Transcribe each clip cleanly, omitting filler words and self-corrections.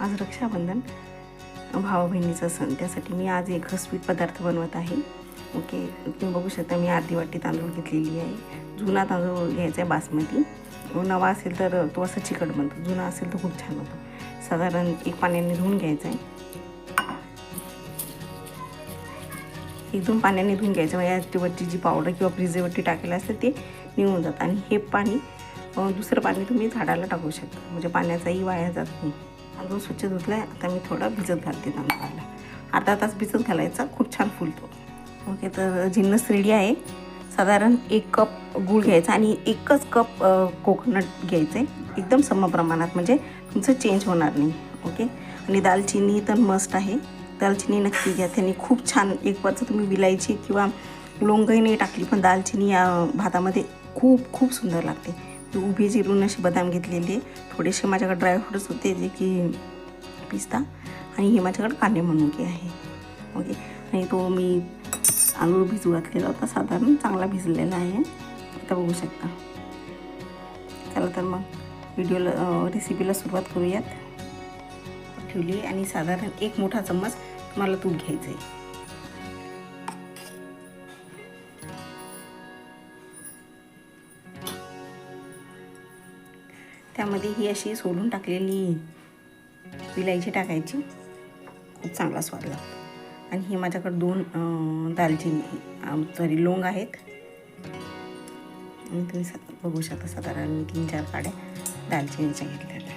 आज रक्षाबंधन, भाऊ बहिणीचा सण, त्यासाठी मी आज एक स्वीट पदार्थ बनवत आहे. ओके, तुम्ही बघू शकता मी अर्धी वाटी तांदूळ घेतलेली आहे. जुना तांदूळ घ्यायचा आहे बासमती. नवा असेल तर तो असा चिकट बनतो, जुना असेल तर खूप छान होतो. साधारण एक पाण्याने धुवून घ्यायचं आहे. एकदम पाण्याने धुवून घ्यायचं, म्हणजे याच्यावरची जी पावडर किंवा फ्रीजवरती टाकेलं असतं ते निघून जातं. आणि हे पाणी दुसरं पाणी तुम्ही झाडाला टाकू शकता, म्हणजे पाण्याचाही वाया जात नाही. तांदूळ स्वच्छ धुतला आहे. आता मी थोडा भिजत घालते तांदळाला. अर्धा तास भिजत घालायचा, खूप छान फुलतो. ओके, तर जिन्नस रेडी आहे. साधारण 1 कप गूळ घ्यायचा आणि 1च कप कोकोनट घ्यायचं आहे, एकदम सम प्रमाणात, म्हणजे तुमचं चेंज होणार नाही. ओके, आणि दालचिनी तर मस्ट आहे, दालचिनी नक्की घ्या, त्याने खूप छान. एक वरचं तुम्ही विलायची किंवा लोंगही नाही टाकली, पण दालचिनी या भातामध्ये खूप खूप सुंदर लागते. उभी चिरून असे बदाम घेतलेले, थोडेसे माझ्याकडे ड्रायफ्रूट्स होते जे की पिस्ता, आणि हे माझ्याकडे कांदे मनुके आहे. ओके, आणि तो मी तांदूळ भिजू घातलेला होता, साधारण चांगला भिजलेला आहे, आता बघू शकता. चला तर मग व्हिडिओला रेसिपीला सुरुवात करूयात. ठेवली आणि साधारण 1 मोठा चम्मच तुम्हाला तूप घ्यायचं आहे. त्यामध्ये ही अशी सोलून टाकलेली विलायची टाकायची, खूप चांगला स्वाद लागतो. आणि हे माझ्याकडे 2 दालचिनी लोंग आहेत. आणि तुम्ही बघू शकता साधारण मी 3-4 काड्या दालचिनीच्या घेतल्या.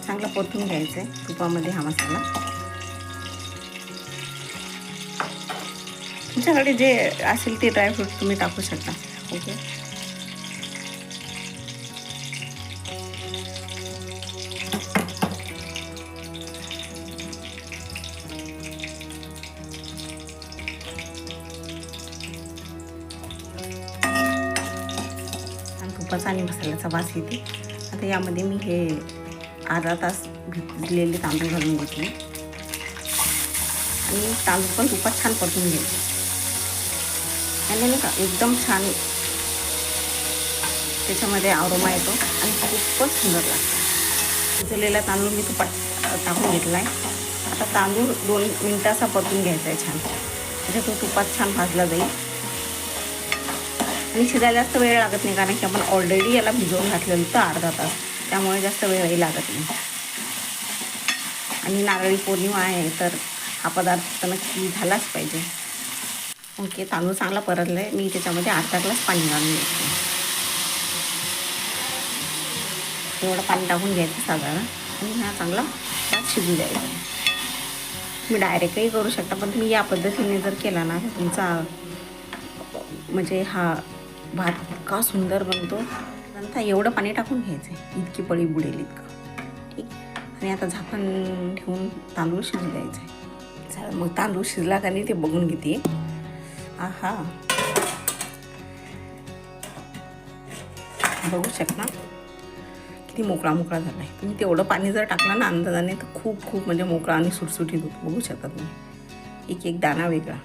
चांगला परतून घ्यायचं आहे तुपामध्ये हा मसाला. तुमच्याकडे जे असेल ते ड्रायफ्रूट तुम्ही टाकू शकता. ओके, तुपाचा आणि मसाल्याचा वास येते. आता यामध्ये मी हे अर्धा तास भिजलेले तांदूळ घालून घेतले आणि तांदूळ पण तुपात छान परतून घ्यायचे. आणि नाही का एकदम छान त्याच्यामध्ये अरोमा येतो आणि खूपच सुंदर लागतं. भिजलेला तांदूळ मी तुपात टाकून घेतला आहे. आता तांदूळ 2 मिनटं असा परतून घ्यायचा आहे छान, म्हणजे तो तुपात छान भाजला जाईल. आणि शिजायला जास्त वेळ लागत नाही, कारण की आपण ऑलरेडी याला भिजवून घातलेलं होतं अर्धा तास, त्यामुळे जास्त वेळही लागत नाही. आणि नारळी पौर्णिमा आहे तर हा पदार्थ नक्की झालाच पाहिजे. ओके, तांदूळ चांगला परतला आहे. मी त्याच्यामध्ये अर्धा ग्लास पाणी घालून घेते. एवढं पाणी टाकून घ्यायचं साधारण, आणि हा चांगला भात शिजू द्यायचा. तुम्ही डायरेक्टही करू शकता, पण तुम्ही या पद्धतीने जर केला ना तुमचा म्हणजे हा भात इतका सुंदर बनतो. नंतर एवढं पाणी टाकून घ्यायचं आहे, इतकी पळी बुडेल इतकं. ठीक, आणि आता झाकण ठेवून तांदूळ शिजू द्यायचं आहे. चला मग तांदूळ शिजला का नाही ते बघून घेते. आहा, बघू शकता किती मोकळा मोकळा झाला आहे. तुम्ही तेवढं पाणी जर टाकलं ना अंदाजाने तर खूप खूप म्हणजे मोकळा आणि सुटसुटीत होतो. बघू शकता तुम्ही, एक दाणा वेगळा.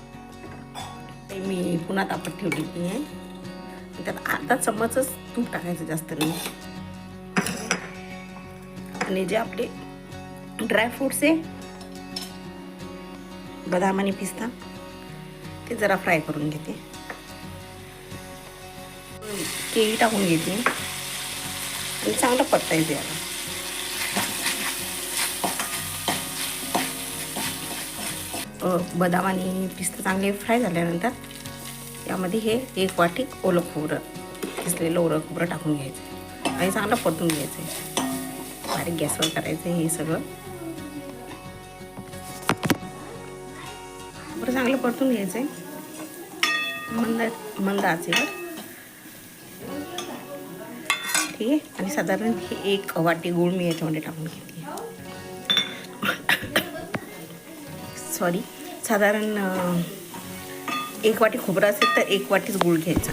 ते मी पुन्हा तापत ठेवलेली आहे. त्यात अर्धा चम्मचच तूप टाकायचं, जास्त नाही. आणि जे आपले ड्रायफ्रूट्स आहे बदाम आणि पिस्ता ते जरा फ्राय करून घेते. केळी टाकून घेते आणि चांगलं परतायचं याला. बदाम आणि पिस्ता चांगले फ्राय झाल्यानंतर यामध्ये हे 1 वाटी ओलं खोबरं, किसलेलं ओलं खोबरं टाकून घ्यायचं आणि चांगलं परतून घ्यायचं आहे. बारीक गॅसवर करायचं हे सगळं. बरं, चांगलं परतून घ्यायचं आहे मंद आचेवर. ठीक आहे, आणि साधारण हे 1 वाटी गूळ मी याच्यामध्ये टाकून घेतली. सॉरी, साधारण 1 वाटी खोबरं असेल तर 1 वाटीच गूळ घ्यायचा,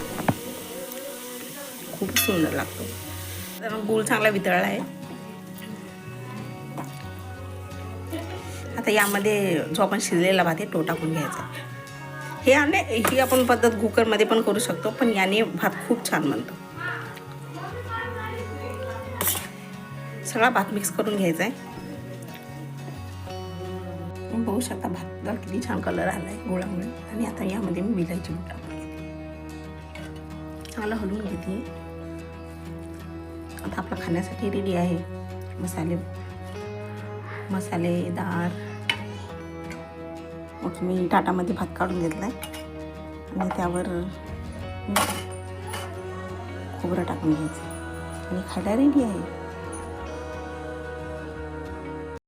खूप सुंदर लागतो. तर गूळ चांगला वितळला आहे. आता यामध्ये जो आपण शिजलेला भात आहे तो टाकून घ्यायचा. ही आपण पद्धत कुकरमध्ये पण करू शकतो, पण याने भात खूप छान बनतो. सगळा भात मिक्स करून घ्यायचा आहे. बघू शकता भाताला किती छान कलर आला आहे गोळामुळे. आणि आता यामध्ये मी विलायची पूड टाकून घेते. चांगलं हलवून घेते. आता आपला खाण्यासाठी रेडी आहे. मसालेदार मग मी ताटामध्ये भात काढून घेतला आहे आणि त्यावर खोबरं टाकून घ्यायचं आणि खायला रेडी आहे.